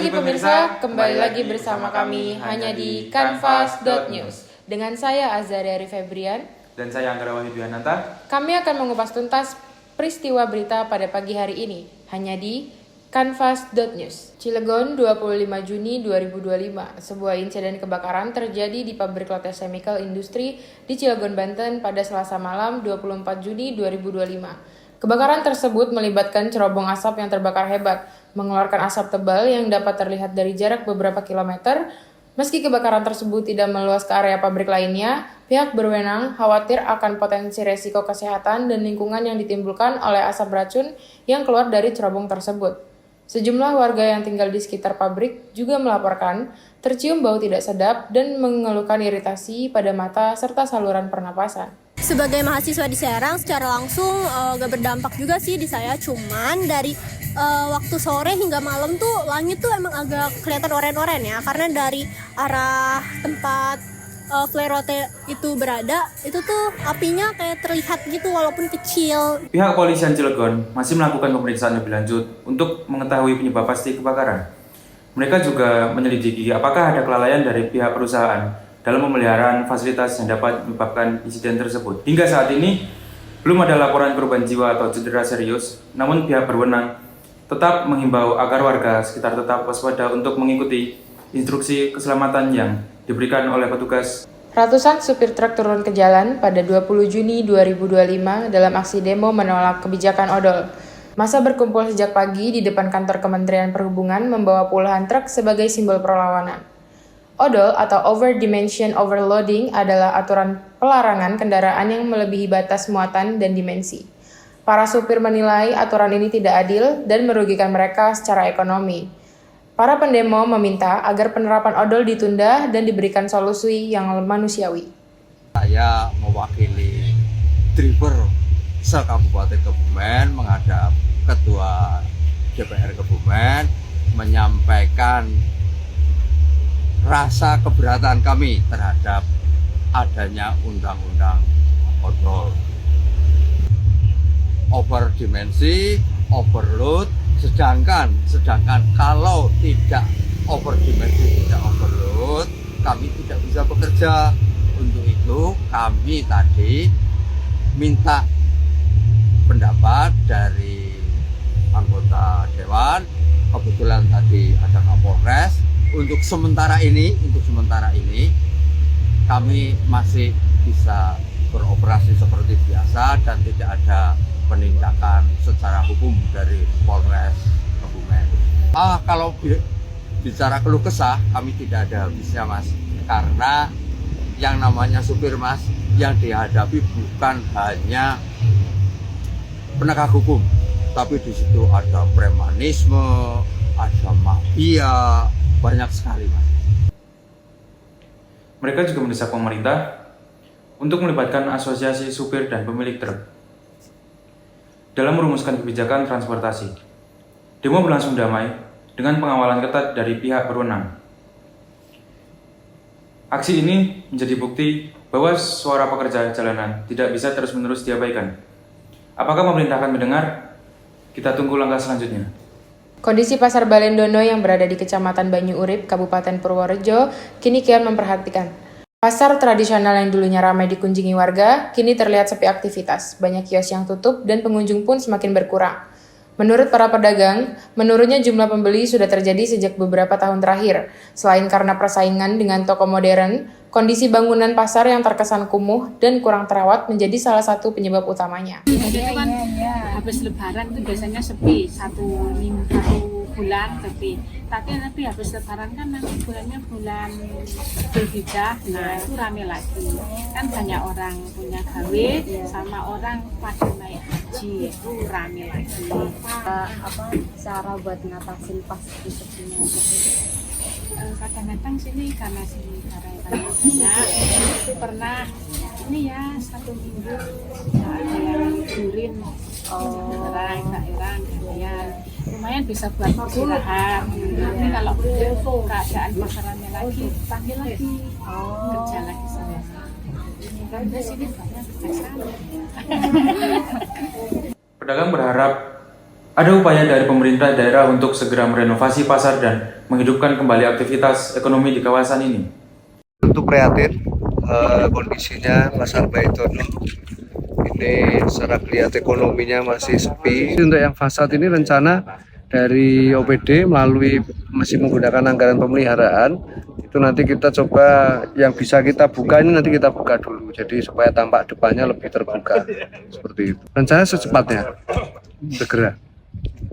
pagi pemirsa, kembali lagi bersama kami hanya di Canvas.news. Dengan saya Azaria Febrian dan saya Anggara Wahyudyananta. Kami akan mengupas tuntas peristiwa berita pada pagi hari ini hanya di Canvas.news. Cilegon 25 Juni 2025. Sebuah insiden kebakaran terjadi di pabrik Lotte Chemical Industry di Cilegon, Banten pada Selasa malam 24 Juni 2025. Kebakaran tersebut melibatkan cerobong asap yang terbakar hebat, mengeluarkan asap tebal yang dapat terlihat dari jarak beberapa kilometer. Meski kebakaran tersebut tidak meluas ke area pabrik lainnya, pihak berwenang khawatir akan potensi resiko kesehatan dan lingkungan yang ditimbulkan oleh asap beracun yang keluar dari cerobong tersebut. Sejumlah warga yang tinggal di sekitar pabrik juga melaporkan tercium bau tidak sedap dan mengeluhkan iritasi pada mata serta saluran pernapasan. Sebagai mahasiswa di Serang, secara langsung gak berdampak juga sih di saya, cuman dari waktu sore hingga malam tuh langit tuh emang agak kelihatan oren-oren ya, karena dari arah tempat flare Lotte itu berada, itu tuh apinya kayak terlihat gitu walaupun kecil. Pihak kepolisian Cilegon masih melakukan pemeriksaan lebih lanjut untuk mengetahui penyebab pasti kebakaran. Mereka juga menyelidiki apakah ada kelalaian dari pihak perusahaan dalam pemeliharaan fasilitas yang dapat menyebabkan insiden tersebut. Hingga saat ini, belum ada laporan korban jiwa atau cedera serius, namun pihak berwenang tetap menghimbau agar warga sekitar tetap waspada untuk mengikuti instruksi keselamatan yang diberikan oleh petugas. Ratusan supir truk turun ke jalan pada 20 Juni 2025 dalam aksi demo menolak kebijakan odol. Massa berkumpul sejak pagi di depan kantor Kementerian Perhubungan membawa puluhan truk sebagai simbol perlawanan. Odol atau over dimension overloading adalah aturan pelarangan kendaraan yang melebihi batas muatan dan dimensi. Para supir menilai aturan ini tidak adil dan merugikan mereka secara ekonomi. Para pendemo meminta agar penerapan odol ditunda dan diberikan solusi yang manusiawi. Saya mewakili driver se-Kabupaten Kebumen menghadap Ketua DPR Kebumen menyampaikan rasa keberatan kami terhadap adanya undang-undang odol. Overdimensi, overload, sedangkan kalau tidak overdimensi, tidak overload, kami tidak bisa bekerja. Untuk itu kami tadi minta pendapat dari anggota Dewan. Kebetulan tadi ada Kapolres. Untuk sementara ini kami masih bisa beroperasi seperti biasa dan tidak ada penindakan secara hukum dari Polres Kebumen. Kalau bicara keluh kesah, kami tidak ada habisnya, Mas. Karena yang namanya supir, Mas, yang dihadapi bukan hanya penegak hukum, tapi di situ ada premanisme, ada mafia, banyak sekali, Mas. Mereka juga mendesak pemerintah untuk melibatkan asosiasi supir dan pemilik truk dalam merumuskan kebijakan transportasi. Demo berlangsung damai dengan pengawalan ketat dari pihak berwenang. Aksi ini menjadi bukti bahwa suara pekerja jalanan tidak bisa terus-menerus diabaikan. Apakah pemerintah akan mendengar? Kita tunggu langkah selanjutnya. Kondisi Pasar Balendono yang berada di Kecamatan Banyu Urip, Kabupaten Purworejo, kini kian memperhatikan. Pasar tradisional yang dulunya ramai dikunjungi warga, kini terlihat sepi aktivitas. Banyak kios yang tutup dan pengunjung pun semakin berkurang. Menurut para pedagang, menurunnya jumlah pembeli sudah terjadi sejak beberapa tahun terakhir. Selain karena persaingan dengan toko modern, kondisi bangunan pasar yang terkesan kumuh dan kurang terawat menjadi salah satu penyebab utamanya. Itu kan habis lebaran itu biasanya sepi, satu bulan sepi. Tapi nanti habis lebaran kan nanti bulannya bulan Dzulhijjah, nah itu rame lagi. Kan banyak orang punya gawe sama orang pada naik haji, itu rame lagi. Cara buat ngatasin pas di sepinya gitu? Kadang-kadang sini karena banyak, itu pernah ini ya 1 minggu ada yang liburin daerah gantian, lumayan bisa buat istirahat. Tapi kalau keadaan pasarannya lagi, panggil lagi kerja lagi sana. Karena sini banyak kerja sana. Pedagang berharap Ada upaya dari pemerintah daerah untuk segera merenovasi pasar dan menghidupkan kembali aktivitas ekonomi di kawasan ini. Tentu prihatin kondisinya Pasar Baitono ini secara kelihatan ekonominya masih sepi. Untuk yang fasad ini rencana dari OPD melalui masih menggunakan anggaran pemeliharaan, itu nanti kita coba yang bisa kita buka ini nanti kita buka dulu, jadi supaya tampak depannya lebih terbuka seperti itu. Rencana secepatnya segera,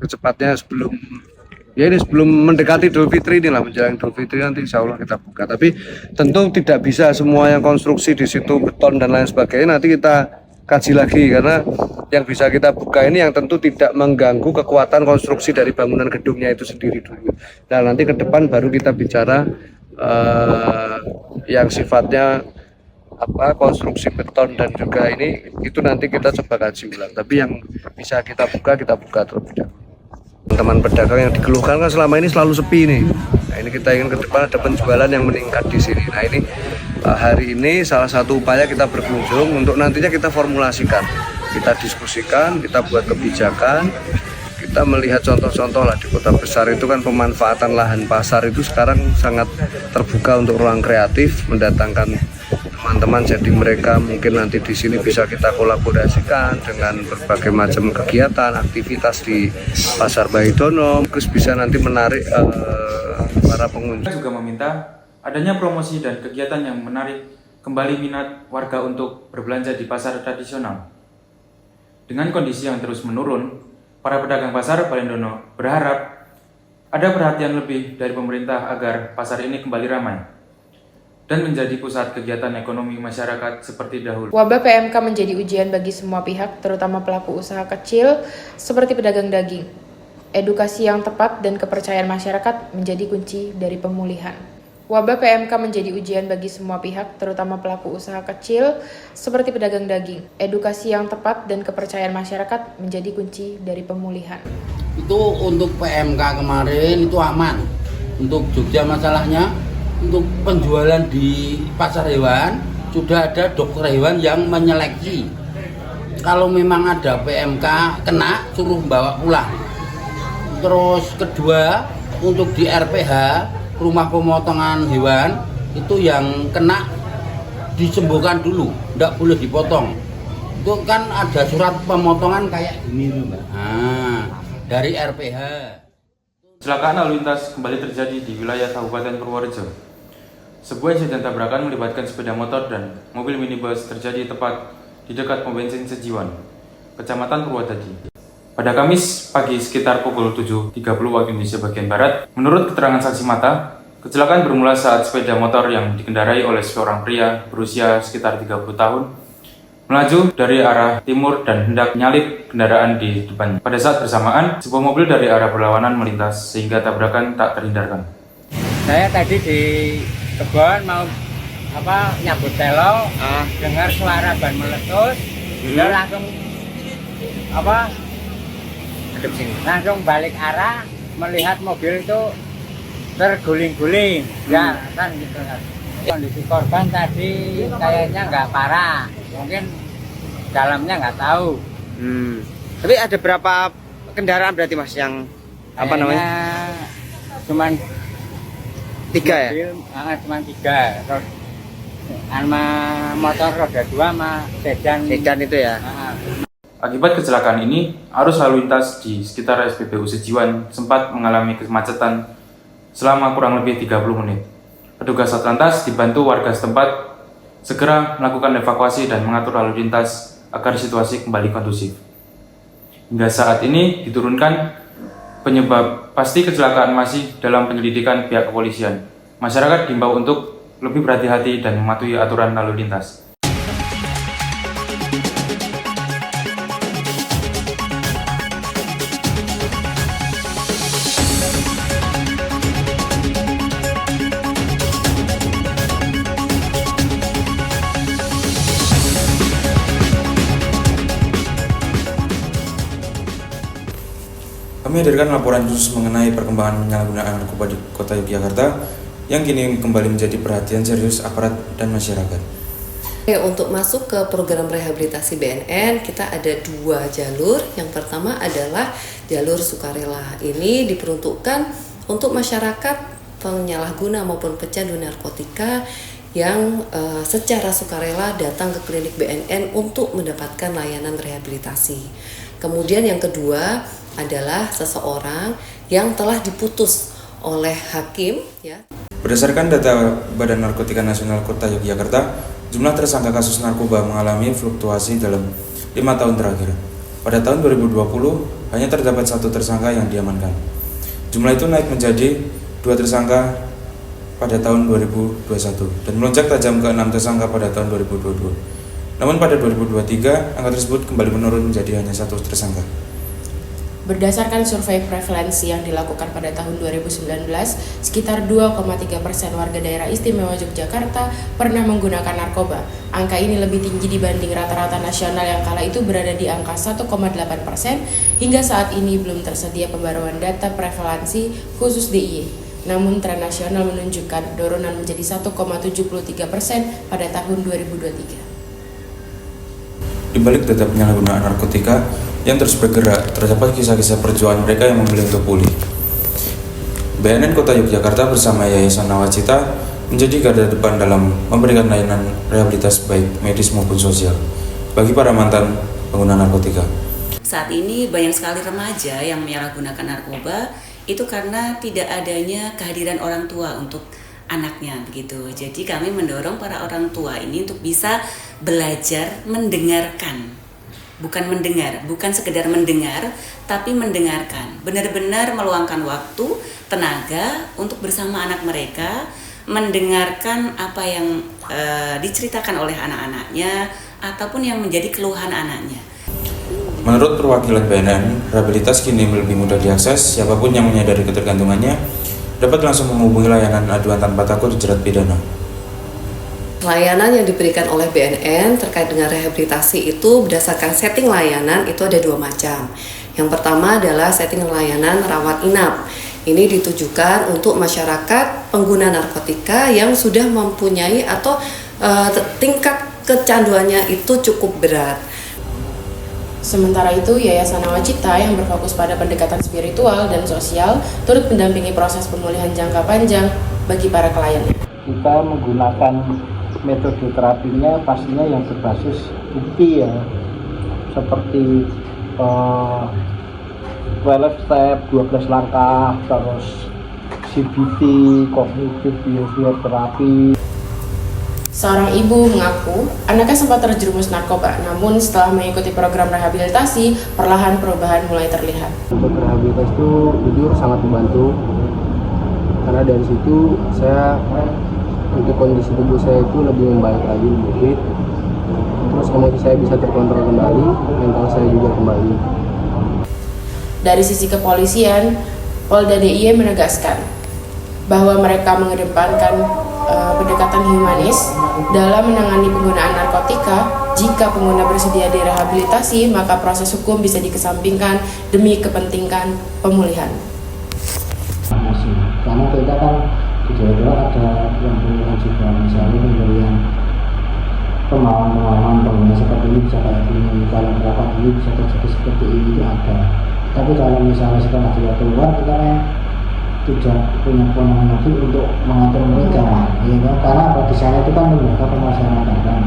secepatnya sebelum mendekati Idul Fitri inilah, menjelang Idul Fitri nanti insya Allah kita buka. Tapi tentu tidak bisa semua yang konstruksi di situ beton dan lain sebagainya, nanti kita kaji lagi, karena yang bisa kita buka ini yang tentu tidak mengganggu kekuatan konstruksi dari bangunan gedungnya itu sendiri dulu. Nah nanti ke depan baru kita bicara yang sifatnya konstruksi beton dan juga ini, itu nanti kita coba kaji ulang. Tapi yang bisa kita buka terlebih dahulu. Teman pedagang yang dikeluhkan kan selama ini selalu sepi nih. Nah ini kita ingin ke depan ada penjualan yang meningkat di sini. Nah ini hari ini salah satu upaya kita berkunjung untuk nantinya kita formulasikan, kita diskusikan, kita buat kebijakan, kita melihat contoh-contoh lah di kota besar itu kan pemanfaatan lahan pasar itu sekarang sangat terbuka untuk ruang kreatif, mendatangkan teman-teman, jadi mereka mungkin nanti di sini bisa kita kolaborasikan dengan berbagai macam kegiatan, aktivitas di Pasar Baitono, terus bisa nanti menarik para pengunjung. Kita juga meminta adanya promosi dan kegiatan yang menarik kembali minat warga untuk berbelanja di pasar tradisional. Dengan kondisi yang terus menurun, para pedagang pasar Balendono berharap ada perhatian lebih dari pemerintah agar pasar ini kembali ramai dan menjadi pusat kegiatan ekonomi masyarakat seperti dahulu. Wabah PMK menjadi ujian bagi semua pihak, terutama pelaku usaha kecil seperti pedagang daging. Edukasi yang tepat dan kepercayaan masyarakat menjadi kunci dari pemulihan. Wabah PMK menjadi ujian bagi semua pihak, terutama pelaku usaha kecil seperti pedagang daging. Edukasi yang tepat dan kepercayaan masyarakat menjadi kunci dari pemulihan. Itu untuk PMK kemarin itu aman. Untuk Jogja masalahnya, untuk penjualan di pasar hewan sudah ada dokter hewan yang menyeleksi. Kalau memang ada PMK kena, suruh bawa pulang. Terus kedua, untuk di RPH, rumah pemotongan hewan, itu yang kena disembuhkan dulu, tidak boleh dipotong. Itu kan ada surat pemotongan kayak gini, Mbak. Nah, dari RPH. Kecelakaan lalu lintas kembali terjadi di wilayah Kabupaten Purworejo. Sebuah insiden tabrakan melibatkan sepeda motor dan mobil minibus terjadi tepat di dekat pom bensin Sejiwan, Kecamatan Purwodadi. Pada Kamis pagi sekitar pukul 7.30 waktu Indonesia bagian Barat, menurut keterangan saksi mata, kecelakaan bermula saat sepeda motor yang dikendarai oleh seorang pria berusia sekitar 30 tahun melaju dari arah timur dan hendak menyalip kendaraan di depannya. Pada saat bersamaan, sebuah mobil dari arah berlawanan melintas sehingga tabrakan tak terhindarkan. Saya tadi di kebun mau nyambut telo, dengar suara ban meletus, dia langsung langsung balik arah, melihat mobil itu terguling-guling, ya kan gitu kan. Kondisi korban tadi kayaknya nggak parah, mungkin dalamnya nggak tahu. Tapi ada berapa kendaraan berarti mas yang Cuman 3 ya? Cuman 3. Terus sama motor roda 2 sama sedan itu ya. Akibat kecelakaan ini, arus lalu lintas di sekitar SPBU Sejiwan sempat mengalami kemacetan selama kurang lebih 30 menit. Petugas Satlantas dibantu warga setempat segera melakukan evakuasi dan mengatur lalu lintas agar situasi kembali kondusif. Hingga saat ini diturunkan penyebab pasti kecelakaan masih dalam penyelidikan pihak kepolisian. Masyarakat diimbau untuk lebih berhati-hati dan mematuhi aturan lalu lintas. Kami hadirkan laporan khusus mengenai perkembangan penyalahgunaan narkoba di Kota Yogyakarta yang kini kembali menjadi perhatian serius aparat dan masyarakat. Untuk masuk ke program rehabilitasi BNN, kita ada 2 jalur. Yang pertama adalah jalur sukarela. Ini diperuntukkan untuk masyarakat penyalahguna maupun pecandu narkotika yang secara sukarela datang ke klinik BNN untuk mendapatkan layanan rehabilitasi. Kemudian yang kedua adalah seseorang yang telah diputus oleh hakim, ya. Berdasarkan data Badan Narkotika Nasional Kota Yogyakarta, jumlah tersangka kasus narkoba mengalami fluktuasi dalam 5 tahun terakhir. Pada tahun 2020, hanya terdapat 1 tersangka yang diamankan. Jumlah itu naik menjadi 2 tersangka pada tahun 2021 dan melonjak tajam ke 6 tersangka pada tahun 2022. Namun pada 2023, angka tersebut kembali menurun menjadi hanya 1 tersangka. Berdasarkan survei prevalensi yang dilakukan pada tahun 2019, sekitar 2,3% warga daerah istimewa Yogyakarta pernah menggunakan narkoba. Angka ini lebih tinggi dibanding rata-rata nasional yang kala itu berada di angka 1,8%. Hingga saat ini belum tersedia pembaruan data prevalensi khusus DIY. Namun tren nasional menunjukkan penurunan menjadi 1,73% pada tahun 2023. Di balik data penyalahgunaan narkotika yang terus bergerak, terdapat kisah-kisah perjuangan mereka yang memilih untuk pulih. BNN Kota Yogyakarta bersama Yayasan Nawacita menjadi garda depan dalam memberikan layanan rehabilitas baik medis maupun sosial bagi para mantan pengguna narkotika. Saat ini banyak sekali remaja yang menyalahgunakan narkoba itu karena tidak adanya kehadiran orang tua untuk anaknya begitu. Jadi kami mendorong para orang tua ini untuk bisa belajar mendengarkan. Bukan sekedar mendengar, tapi mendengarkan. Benar-benar meluangkan waktu, tenaga untuk bersama anak mereka, mendengarkan apa yang diceritakan oleh anak-anaknya ataupun yang menjadi keluhan anaknya. Menurut perwakilan BNN, rehabilitas kini lebih mudah diakses. Siapapun yang menyadari ketergantungannya dapat langsung menghubungi layanan aduan tanpa takut dijerat pidana. Layanan yang diberikan oleh BNN terkait dengan rehabilitasi itu berdasarkan setting layanan itu ada 2 macam. Yang pertama adalah setting layanan rawat inap. Ini ditujukan untuk masyarakat pengguna narkotika yang sudah mempunyai atau tingkat kecanduannya itu cukup berat. Sementara itu, Yayasan Nawacita yang berfokus pada pendekatan spiritual dan sosial turut mendampingi proses pemulihan jangka panjang bagi para kliennya. Kita menggunakan metode terapinya pastinya yang berbasis UPI ya, seperti 12 step, 12 langkah, terus CBT, kognitif behavior terapi. Seorang ibu mengaku anaknya sempat terjerumus narkoba, namun setelah mengikuti program rehabilitasi, perlahan perubahan mulai terlihat. Untuk rehabilitasi itu jujur sangat membantu, karena dari situ saya untuk kondisi tubuh saya itu lebih membaik lagi, lebih fit. Terus emosi saya bisa terkontrol kembali, mental saya juga kembali. Dari sisi kepolisian, Polda DIY menegaskan bahwa mereka mengedepankan pendekatan humanis dalam menangani penggunaan narkotika. Jika pengguna bersedia direhabilitasi, maka proses hukum bisa dikesampingkan demi kepentingan pemulihan. Karena kita kan di daerah ada yang pemulihan juga, misalnya pemberian pemahaman pengguna seperti ini bisa kayak gini, kalau melakukan ini bisa terjadi seperti ini, itu ada. Tapi kalau misalnya setelah dia keluar, kita kan tidak punya kewenangan lagi untuk mengatur mereka, ya kan? Karena di sana itu kan menjaga pemasarakatan.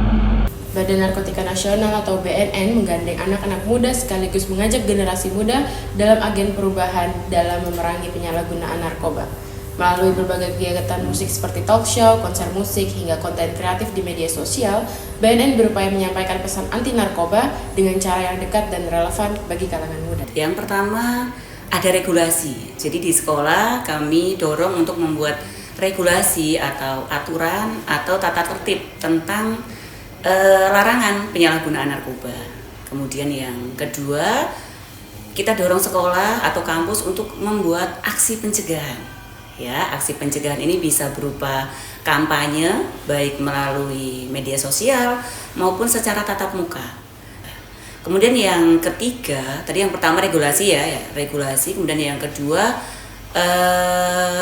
Badan Narkotika Nasional atau BNN menggandeng anak-anak muda sekaligus mengajak generasi muda dalam agen perubahan dalam memerangi penyalahgunaan narkoba. Melalui berbagai kegiatan musik seperti talk show, konser musik, hingga konten kreatif di media sosial, BNN berupaya menyampaikan pesan anti narkoba dengan cara yang dekat dan relevan bagi kalangan muda. Yang pertama, ada regulasi. Jadi di sekolah kami dorong untuk membuat regulasi atau aturan atau tata tertib tentang larangan penyalahgunaan narkoba. Kemudian yang kedua, kita dorong sekolah atau kampus untuk membuat aksi pencegahan. Ya, aksi pencegahan ini bisa berupa kampanye baik melalui media sosial maupun secara tatap muka. Kemudian yang ketiga, tadi yang pertama regulasi ya, regulasi. Kemudian yang kedua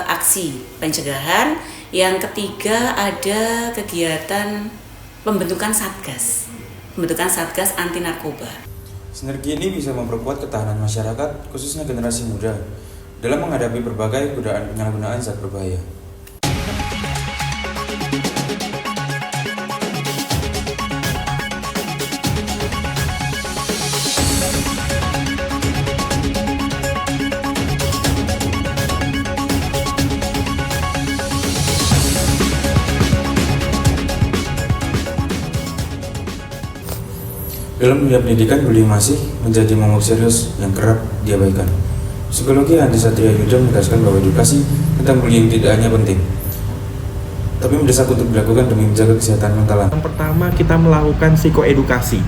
aksi pencegahan. Yang ketiga ada kegiatan pembentukan satgas anti narkoba. Sinergi ini bisa memperkuat ketahanan masyarakat, khususnya generasi muda, dalam menghadapi berbagai godaan penyalahgunaan zat berbahaya. Dalam dunia pendidikan, bullying masih menjadi momok serius yang kerap diabaikan. Psikologi Andi Satria Yuda menegaskan bahwa edukasi tentang bullying tidak hanya penting, tapi mendesak untuk dilakukan demi menjaga kesehatan mental. Yang pertama, kita melakukan psikoedukasi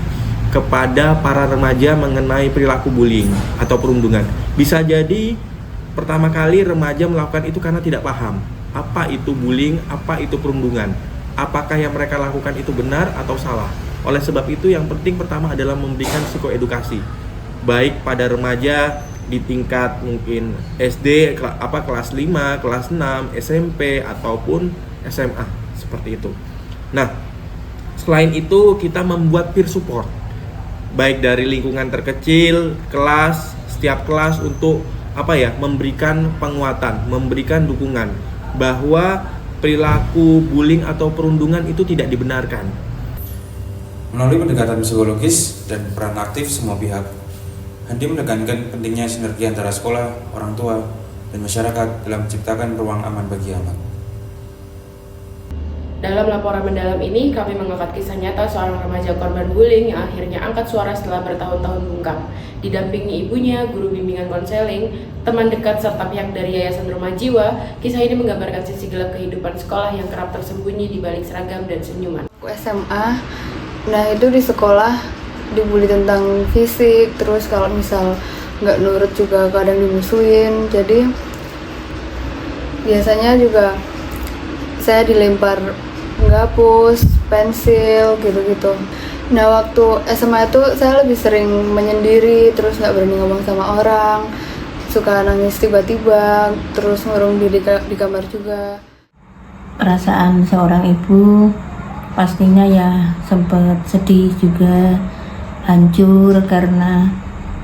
kepada para remaja mengenai perilaku bullying atau perundungan. Bisa jadi pertama kali remaja melakukan itu karena tidak paham apa itu bullying, apa itu perundungan, apakah yang mereka lakukan itu benar atau salah. Oleh sebab itu yang penting pertama adalah memberikan psikoedukasi, baik pada remaja di tingkat mungkin SD, kelas 5, kelas 6, SMP ataupun SMA seperti itu. Nah, selain itu kita membuat peer support, baik dari lingkungan terkecil, kelas, setiap kelas untuk memberikan penguatan, memberikan dukungan bahwa perilaku bullying atau perundungan itu tidak dibenarkan. Melalui pendekatan psikologis dan peran aktif semua pihak, Andi menekankan pentingnya sinergi antara sekolah, orang tua, dan masyarakat dalam menciptakan ruang aman bagi anak. Dalam laporan mendalam ini, kami mengangkat kisah nyata seorang remaja korban bullying yang akhirnya angkat suara setelah bertahun-tahun bungkam. Didampingi ibunya, guru bimbingan konseling, teman dekat, serta pihak dari Yayasan Rumah Jiwa, kisah ini menggambarkan sisi gelap kehidupan sekolah yang kerap tersembunyi di balik seragam dan senyuman. SMA, nah itu di sekolah dibully tentang fisik, terus kalau misal nggak nurut juga kadang dimusuhin. Jadi biasanya juga saya dilempar penghapus, pensil gitu-gitu. Nah waktu SMA itu saya lebih sering menyendiri, terus nggak berani ngomong sama orang, suka nangis tiba-tiba, terus ngurung diri di kamar juga. Perasaan seorang ibu pastinya ya sempat sedih juga, hancur karena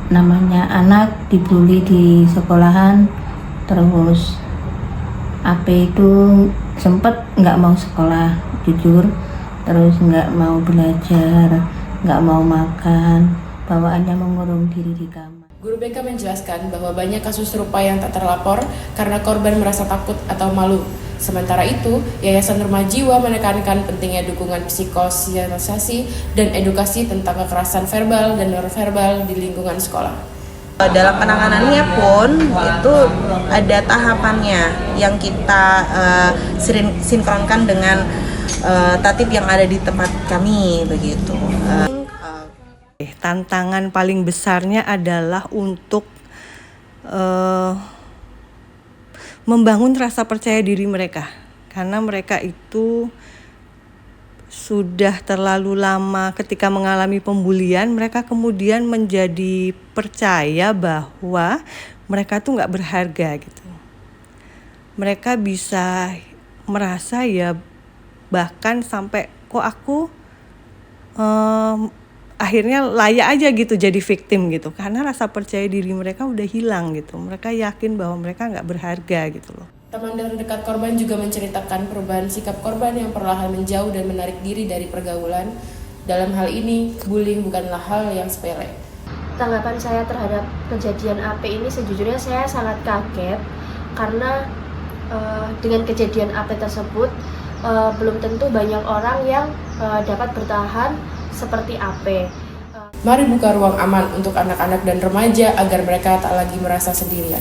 namanya anak dibully di sekolahan, terus AP itu sempat nggak mau sekolah jujur, terus nggak mau belajar, nggak mau makan, bawaannya mengurung diri di kamar. Guru BK menjelaskan bahwa banyak kasus serupa yang tak terlapor karena korban merasa takut atau malu. Sementara itu, Yayasan Rumah Jiwa menekankan pentingnya dukungan psikososialisasi dan edukasi tentang kekerasan verbal dan nonverbal di lingkungan sekolah. Dalam penanganannya pun itu ada tahapannya yang kita sinkronkan dengan tatib yang ada di tempat kami begitu. Tantangan paling besarnya adalah untuk membangun rasa percaya diri mereka, karena mereka itu sudah terlalu lama ketika mengalami pembulian, mereka kemudian menjadi percaya bahwa mereka tuh nggak berharga gitu. Mereka bisa merasa ya bahkan sampai kok aku akhirnya layak aja gitu jadi victim gitu, karena rasa percaya diri mereka udah hilang gitu. Mereka yakin bahwa mereka nggak berharga gitu loh. Teman dari dekat korban juga menceritakan perubahan sikap korban yang perlahan menjauh dan menarik diri dari pergaulan. Dalam hal ini, bullying bukanlah hal yang sepele. Tanggapan saya terhadap kejadian AP ini sejujurnya saya sangat kaget, karena dengan kejadian AP tersebut belum tentu banyak orang yang dapat bertahan seperti AP. Mari buka ruang aman untuk anak-anak dan remaja agar mereka tak lagi merasa sendirian.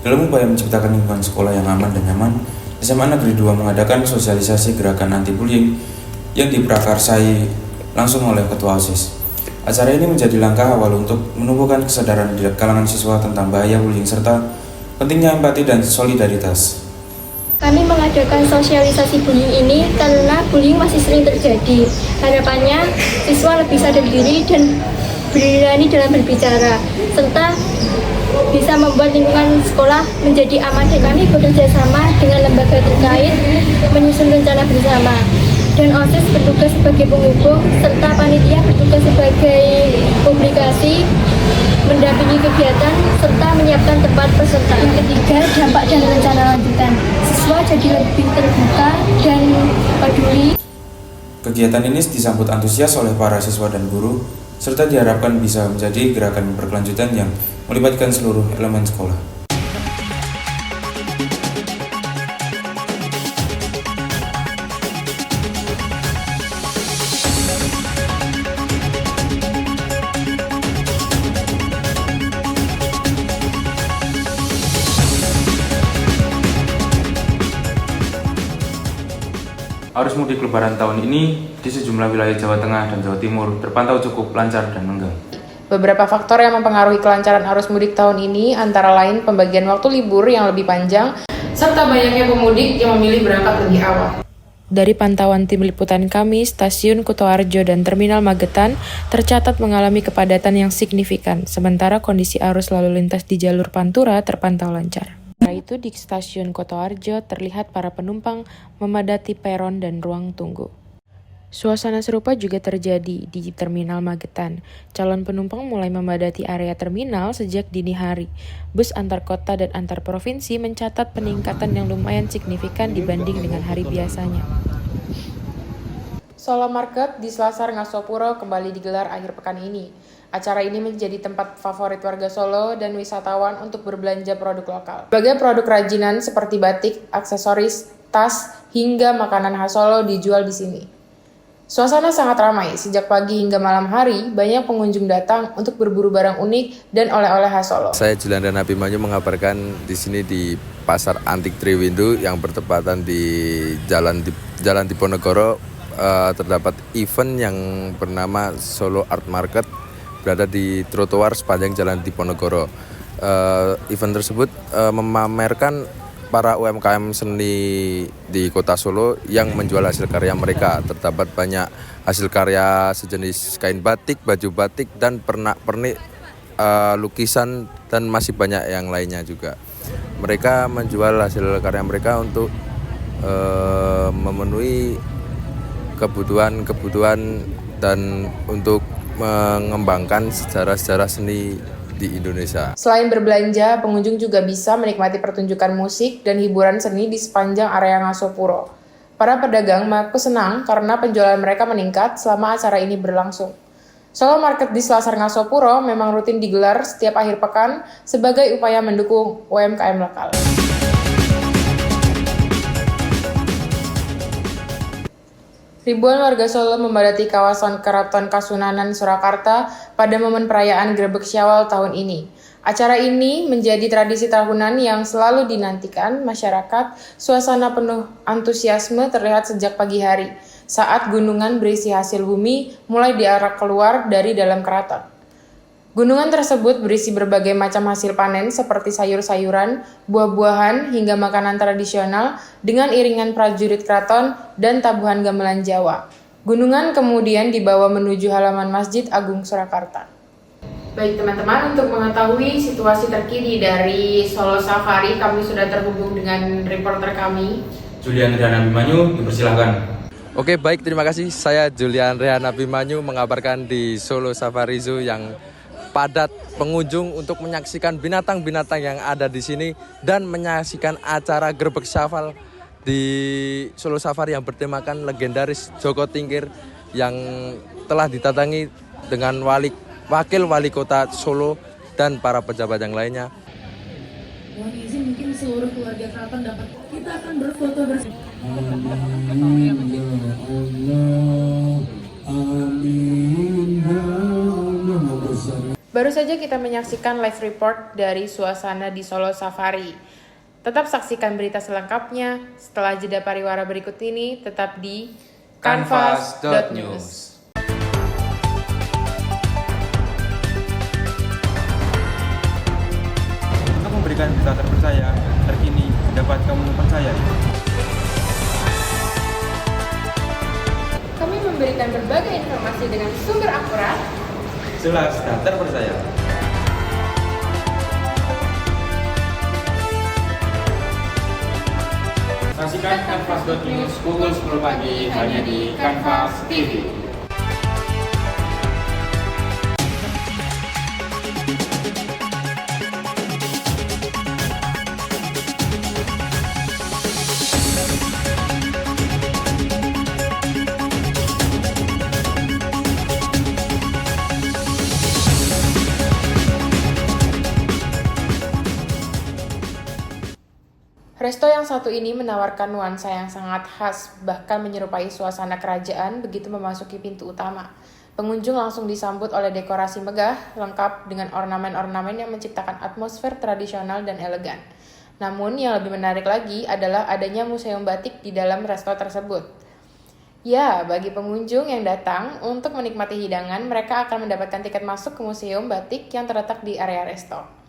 Dalam upaya menciptakan lingkungan sekolah yang aman dan nyaman, SMA Negeri 2 mengadakan sosialisasi gerakan anti-bullying yang diprakarsai langsung oleh Ketua OSIS. Acara ini menjadi langkah awal untuk menumbuhkan kesadaran di kalangan siswa tentang bahaya bullying serta pentingnya empati dan solidaritas. Kami mengadakan sosialisasi bullying ini karena bullying masih sering terjadi. Harapannya siswa lebih sadar diri dan berani dalam berbicara, serta bisa membuat lingkungan sekolah menjadi aman. Dan kami bekerja sama dengan lembaga terkait menyusun rencana bersama. dan OSIS bertugas sebagai penghubung, serta panitia bertugas sebagai publikasi, mendampingi kegiatan, serta menyiapkan tempat peserta. Yang ketiga, dampak dan rencana lanjutan. Siswa jadi lebih terbuka dan peduli. Kegiatan ini disambut antusias oleh para siswa dan guru, serta diharapkan bisa menjadi gerakan berkelanjutan yang melibatkan seluruh elemen sekolah. Arus mudik lebaran tahun ini di sejumlah wilayah Jawa Tengah dan Jawa Timur terpantau cukup lancar dan lenggang. Beberapa faktor yang mempengaruhi kelancaran arus mudik tahun ini antara lain pembagian waktu libur yang lebih panjang, serta banyaknya pemudik yang memilih berangkat lebih awal. Dari pantauan tim liputan kami, stasiun Kutoarjo dan Terminal Magetan tercatat mengalami kepadatan yang signifikan, sementara kondisi arus lalu lintas di jalur Pantura terpantau lancar. Setelah itu di stasiun Kutoarjo terlihat para penumpang memadati peron dan ruang tunggu. Suasana serupa juga terjadi di Terminal Magetan. Calon penumpang mulai memadati area terminal sejak dini hari. Bus antar kota dan antar provinsi mencatat peningkatan yang lumayan signifikan dibanding dengan hari biasanya. Solo Market di Selasar Ngasopuro kembali digelar akhir pekan ini. Acara ini menjadi tempat favorit warga Solo dan wisatawan untuk berbelanja produk lokal. Berbagai produk kerajinan seperti batik, aksesoris, tas, hingga makanan khas Solo dijual di sini. Suasana sangat ramai, sejak pagi hingga malam hari, banyak pengunjung datang untuk berburu barang unik dan oleh-oleh khas Solo. Saya Julian Rehan mengabarkan di sini di Pasar Antik Triwindu yang bertepatan di Jalan Diponegoro terdapat event yang bernama Solo Art Market berada di trotoar sepanjang Jalan Diponegoro. Event tersebut memamerkan para UMKM seni di kota Solo yang menjual hasil karya mereka. Terdapat banyak hasil karya sejenis kain batik, baju batik, dan pernak-pernik, lukisan, dan masih banyak yang lainnya juga. Mereka menjual hasil karya mereka untuk memenuhi kebutuhan dan untuk mengembangkan sejarah-sejarah seni di Indonesia. Selain berbelanja, pengunjung juga bisa menikmati pertunjukan musik dan hiburan seni di sepanjang area Ngasopuro. Para pedagang mengaku senang karena penjualan mereka meningkat selama acara ini berlangsung. Solo Market di Selasar Ngasopuro memang rutin digelar setiap akhir pekan sebagai upaya mendukung UMKM lokal. Ribuan warga Solo memadati kawasan Keraton Kasunanan Surakarta pada momen perayaan Grebek Syawal tahun ini. Acara ini menjadi tradisi tahunan yang selalu dinantikan masyarakat. Suasana penuh antusiasme terlihat sejak pagi hari, saat gunungan berisi hasil bumi mulai diarak keluar dari dalam keraton. Gunungan tersebut berisi berbagai macam hasil panen seperti sayur-sayuran, buah-buahan, hingga makanan tradisional dengan iringan prajurit keraton dan tabuhan gamelan Jawa. Gunungan kemudian dibawa menuju halaman Masjid Agung Surakarta. Baik teman-teman, untuk mengetahui situasi terkini dari Solo Safari, kami sudah terhubung dengan reporter kami, Julian Rehan Abimanyu, dipersilahkan. Oke, baik, terima kasih. Saya Julian Rehan Abimanyu mengabarkan di Solo Safari Zoo yang padat pengunjung untuk menyaksikan binatang-binatang yang ada di sini dan menyaksikan acara Grebek Syawal di Solo Safari yang bertemakan legendaris Joko Tingkir yang telah didatangi dengan wakil wali kota Solo dan para pejabat yang lainnya. Mohon izin mungkin seluruh keluarga keraton dapat kita akan berfoto bersama. Baru saja kita menyaksikan live report dari suasana di Solo Safari. Tetap saksikan berita selengkapnya setelah jeda pariwara berikut ini, tetap di Canvas.news. Untuk memberikan berita terpercaya, terkini, dapat kamu percayai. Kami memberikan berbagai informasi dengan sumber akurat, jelas dan terpercaya. Saksikan Kanvas.news pukul 10 pagi hanya di Kanvas TV. Resto yang satu ini menawarkan nuansa yang sangat khas, bahkan menyerupai suasana kerajaan begitu memasuki pintu utama. Pengunjung langsung disambut oleh dekorasi megah, lengkap dengan ornamen-ornamen yang menciptakan atmosfer tradisional dan elegan. Namun yang lebih menarik lagi adalah adanya museum batik di dalam resto tersebut. Ya, bagi pengunjung yang datang untuk menikmati hidangan, mereka akan mendapatkan tiket masuk ke museum batik yang terletak di area resto.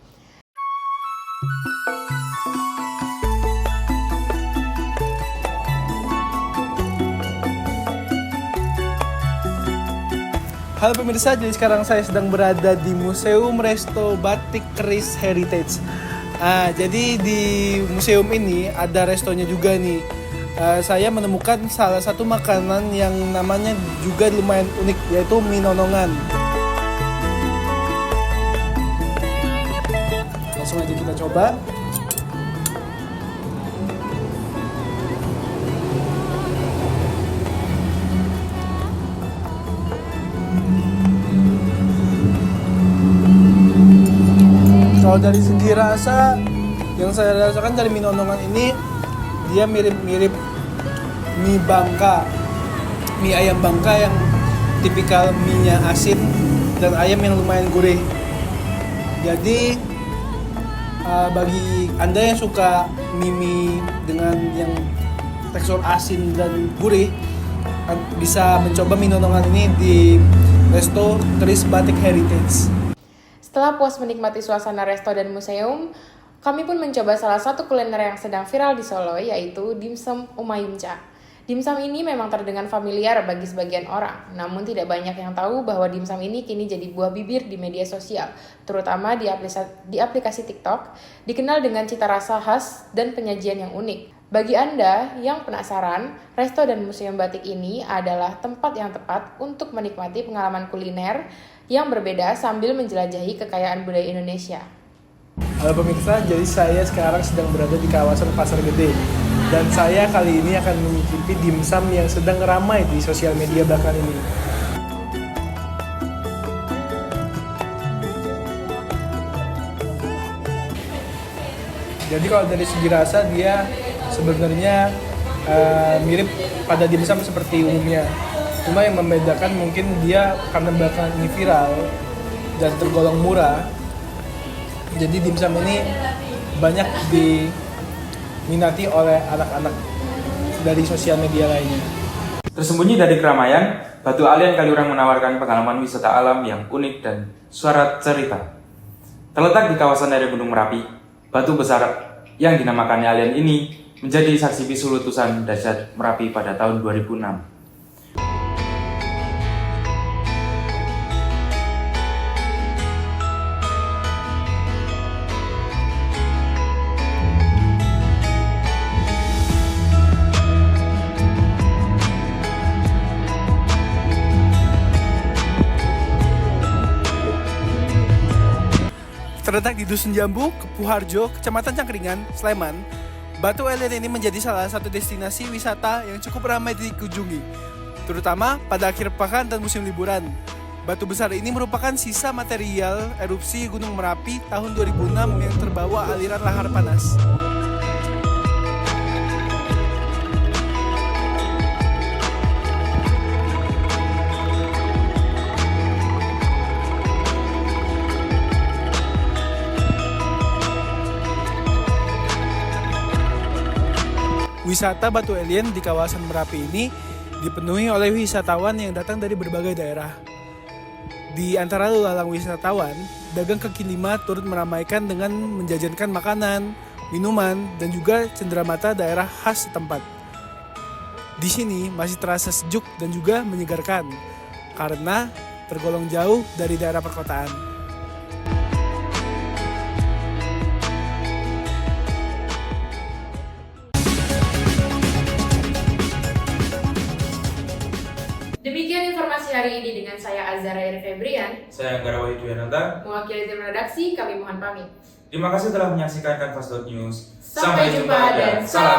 Halo pemirsa, jadi sekarang saya sedang berada di Museum Resto Batik Keris Heritage. Jadi di museum ini ada restonya juga nih. Saya menemukan salah satu makanan yang namanya juga lumayan unik, yaitu mie nonongan. Langsung aja kita coba. Kalau dari segi rasa, yang saya rasakan dari mie nonongan ini, dia mirip-mirip mie Bangka, mie ayam Bangka yang tipikal mie-nya asin dan ayam yang lumayan gurih. Jadi bagi Anda yang suka mie dengan yang tekstur asin dan gurih, bisa mencoba mie nonongan ini di Resto Keris Batik Heritage. Setelah puas menikmati suasana resto dan museum, kami pun mencoba salah satu kuliner yang sedang viral di Solo, yaitu dimsum Umayumca. Dimsum ini memang terdengar familiar bagi sebagian orang, namun tidak banyak yang tahu bahwa dimsum ini kini jadi buah bibir di media sosial, terutama di aplikasi TikTok, dikenal dengan cita rasa khas dan penyajian yang unik. Bagi Anda yang penasaran, resto dan museum batik ini adalah tempat yang tepat untuk menikmati pengalaman kuliner yang berbeda sambil menjelajahi kekayaan budaya Indonesia. Halo pemirsa, jadi saya sekarang sedang berada di kawasan Pasar Gede. Dan saya kali ini akan mencicipi dimsum yang sedang ramai di sosial media belakangan ini. Jadi kalau dari segi rasa dia sebenarnya mirip pada dimsum seperti umumnya. Cuma yang membedakan mungkin dia karena belakangan ini viral dan tergolong murah. Jadi dimsum ini banyak diminati oleh anak-anak dari sosial media lainnya. Tersembunyi dari keramaian, Batu Alen Kaliurang menawarkan pengalaman wisata alam yang unik dan suara cerita. Terletak di kawasan area Gunung Merapi, batu besar yang dinamakan Alen ini menjadi saksi bisu letusan dahsyat Merapi pada tahun 2006. Terletak di Dusun Jambu, Kepuharjo, Kecamatan Cangkringan, Sleman, Batu Alen ini menjadi salah satu destinasi wisata yang cukup ramai dikunjungi, terutama pada akhir pekan dan musim liburan. Batu besar ini merupakan sisa material erupsi Gunung Merapi tahun 2006 yang terbawa aliran lahar panas. Wisata Batu Alen di kawasan Merapi ini dipenuhi oleh wisatawan yang datang dari berbagai daerah. Di antara lalang wisatawan, dagang kaki lima turut meramaikan dengan menjajankan makanan, minuman, dan juga cenderamata daerah khas setempat. Di sini masih terasa sejuk dan juga menyegarkan, karena tergolong jauh dari daerah perkotaan. informasi hari ini dengan saya Azhara Eri Febrian. Saya Anggara Wahyudwiananta. Mewakili tim redaksi, kami mohon pamit. Terima kasih telah menyaksikan Kanvas.news. Sampai jumpa dan salam